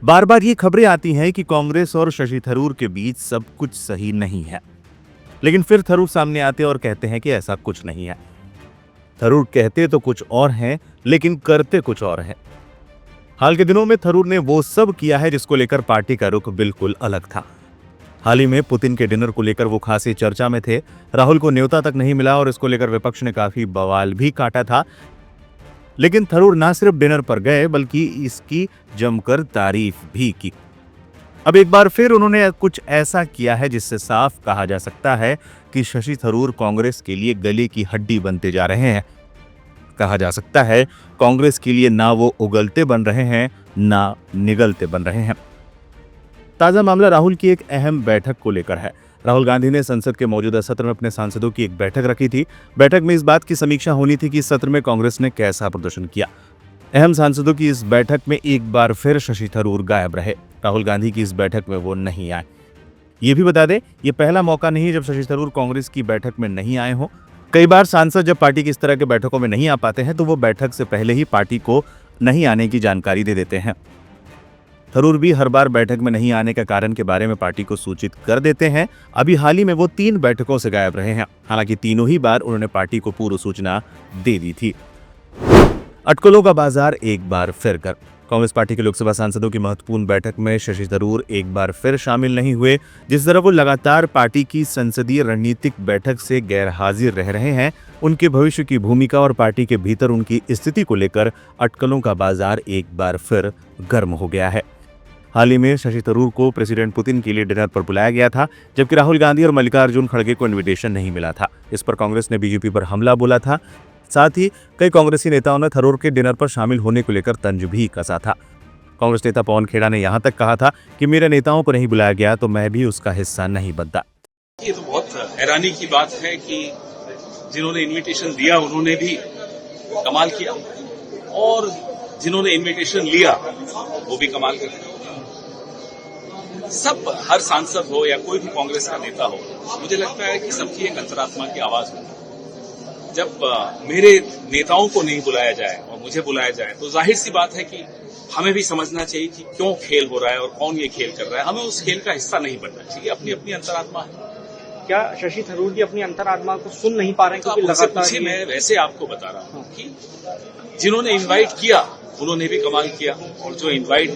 बार बार ये खबरें आती हैं कि कांग्रेस और शशि थरूर के बीच सब कुछ सही नहीं है, लेकिन फिर थरूर सामने आते और कहते हैं कि ऐसा कुछ नहीं है। थरूर कहते तो कुछ और हैं, लेकिन करते कुछ और हैं। हाल के दिनों में थरूर ने वो सब किया है जिसको लेकर पार्टी का रुख बिल्कुल अलग था। हाल ही में पुतिन के डिनर को लेकर वो खासी चर्चा में थे। राहुल को न्योता तक नहीं मिला और इसको लेकर विपक्ष ने काफी बवाल भी काटा था। लेकिन थरूर ना सिर्फ डिनर पर गए बल्कि इसकी जमकर तारीफ भी की। अब एक बार फिर उन्होंने कुछ ऐसा किया है जिससे साफ कहा जा सकता है कि शशि थरूर कांग्रेस के लिए गले की हड्डी बनते जा रहे हैं। कहा जा सकता है कांग्रेस के लिए ना वो उगलते बन रहे हैं ना निगलते बन रहे हैं। ताजा मामला राहुल की एक अहम बैठक को लेकर है। राहुल गांधी ने संसद के मौजूदा सत्र में अपने सांसदों की एक बैठक रखी थी। बैठक में इस बात की समीक्षा होनी थी कि इस सत्र में कांग्रेस ने कैसा प्रदर्शन किया। अहम सांसदों की इस बैठक में एक बार फिर शशि थरूर गायब रहे। राहुल गांधी की इस बैठक में वो नहीं आए। ये भी बता दें, ये पहला मौका नहीं है जब शशि थरूर कांग्रेस की बैठक में नहीं आए हों। कई बार सांसद जब पार्टी की इस तरह के बैठकों में नहीं आ पाते हैं तो वो बैठक से पहले ही पार्टी को नहीं आने की जानकारी दे देते हैं। थरूर भी हर बार बैठक में नहीं आने के कारण के बारे में पार्टी को सूचित कर देते हैं। अभी हाल ही में वो 3 बैठकों से गायब रहे हैं। हालांकि तीनों ही बार उन्होंने पार्टी को पूर्व सूचना दे दी थी। अटकलों का बाजार एक बार फिर कर। कांग्रेस पार्टी के लोकसभा सांसदों की महत्वपूर्ण बैठक में शशि थरूर एक बार फिर शामिल नहीं हुए। जिस तरह वो लगातार पार्टी की संसदीय रणनीतिक बैठक से गैरहाजिर रह रहे हैं, उनके भविष्य की भूमिका और पार्टी के भीतर उनकी स्थिति को लेकर अटकलों का बाजार एक बार फिर गर्म हो गया है। हाल ही में शशि थरूर को प्रेसिडेंट पुतिन के लिए डिनर पर बुलाया गया था, जबकि राहुल गांधी और मल्लिकार्जुन खड़गे को इनविटेशन नहीं मिला था। इस पर कांग्रेस ने बीजेपी पर हमला बोला था। साथ ही कई कांग्रेसी नेताओं ने थरूर के डिनर पर शामिल होने को लेकर तंज भी कसा था। कांग्रेस नेता पवन खेड़ा ने यहां तक कहा था कि मेरे नेताओं को नहीं बुलाया गया तो मैं भी उसका हिस्सा नहीं बनता। ये तो बहुत हैरानी की बात है कि जिन्होंने इनविटेशन दिया उन्होंने भी कमाल किया और जिन्होंने इनविटेशन लिया वो भी कमाल किया। सब, हर सांसद हो या कोई भी कांग्रेस का नेता हो, मुझे लगता है कि सबकी एक अंतरात्मा की आवाज होती है। जब मेरे नेताओं को नहीं बुलाया जाए और मुझे बुलाया जाए तो जाहिर सी बात है कि हमें भी समझना चाहिए कि क्यों खेल हो रहा है और कौन ये खेल कर रहा है। हमें उस खेल का हिस्सा नहीं बनना चाहिए। अपनी अपनी अंतरात्मा है। क्या शशि थरूर जी अपनी अंतरात्मा को सुन नहीं पा रहे हैं? क्योंकि लगातार मैं वैसे आपको बता रहा हूं कि जिन्होंने इन्वाइट किया उन्होंने भी कमाल किया और जो इन्वाइट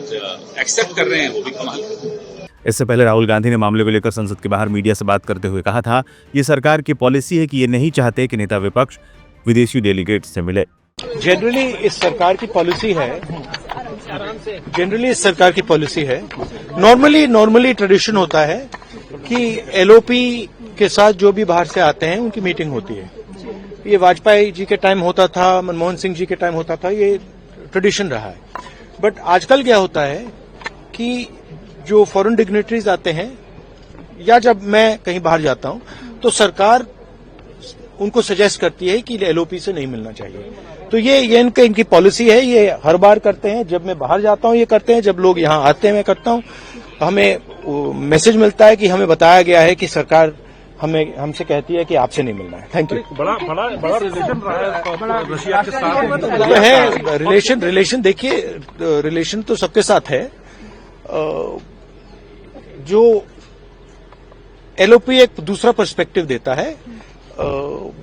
एक्सेप्ट कर रहे हैं वो भी कमाल किया। इससे पहले राहुल गांधी ने मामले को लेकर संसद के बाहर मीडिया से बात करते हुए कहा था, ये सरकार की पॉलिसी है कि ये नहीं चाहते कि नेता विपक्ष विदेशी डेलीगेट से मिले। जनरली इस सरकार की पॉलिसी है, नॉर्मली ट्रेडिशन होता है कि एलओपी के साथ जो भी बाहर से आते हैं उनकी मीटिंग होती है। ये वाजपेयी जी के टाइम होता था, मनमोहन सिंह जी के टाइम होता था, ये ट्रेडिशन रहा है। बट आजकल क्या होता है कि जो फॉरेन डिग्नेटरीज आते हैं या जब मैं कहीं बाहर जाता हूं तो सरकार उनको सजेस्ट करती है कि एलओपी से नहीं मिलना चाहिए। तो ये इनकी पॉलिसी है। ये हर बार करते हैं। जब मैं बाहर जाता हूं ये करते हैं, जब लोग यहां आते हैं मैं करता हूं। हमें मैसेज मिलता है कि हमें बताया गया है कि सरकार हमसे कहती है कि आपसे नहीं मिलना है। Thank you. बड़ा रिलेशन रहा है रशिया के साथ। रिलेशन देखिए, रिलेशन तो सबके साथ है। जो एलओपी एक दूसरा पर्सपेक्टिव देता है।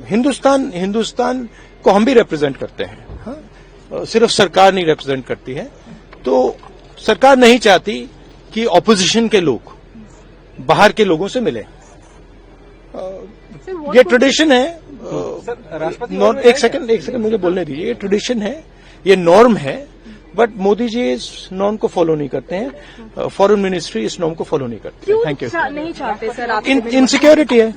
हिंदुस्तान को हम भी रिप्रेजेंट करते हैं। हाँ? सिर्फ सरकार नहीं रिप्रेजेंट करती है। तो सरकार नहीं चाहती कि ऑपोजिशन के लोग बाहर के लोगों से मिले। ये ट्रेडिशन है। एक सेकंड मुझे बोलने दीजिए। ये ट्रेडिशन है, ये नॉर्म है। बट मोदी जी इस नॉर्म को फॉलो नहीं करते हैं। फॉरेन मिनिस्ट्री इस नॉर्म को फॉलो नहीं करती है। Thank you. नहीं चाहते सर आप? इनसिक्योरिटी है।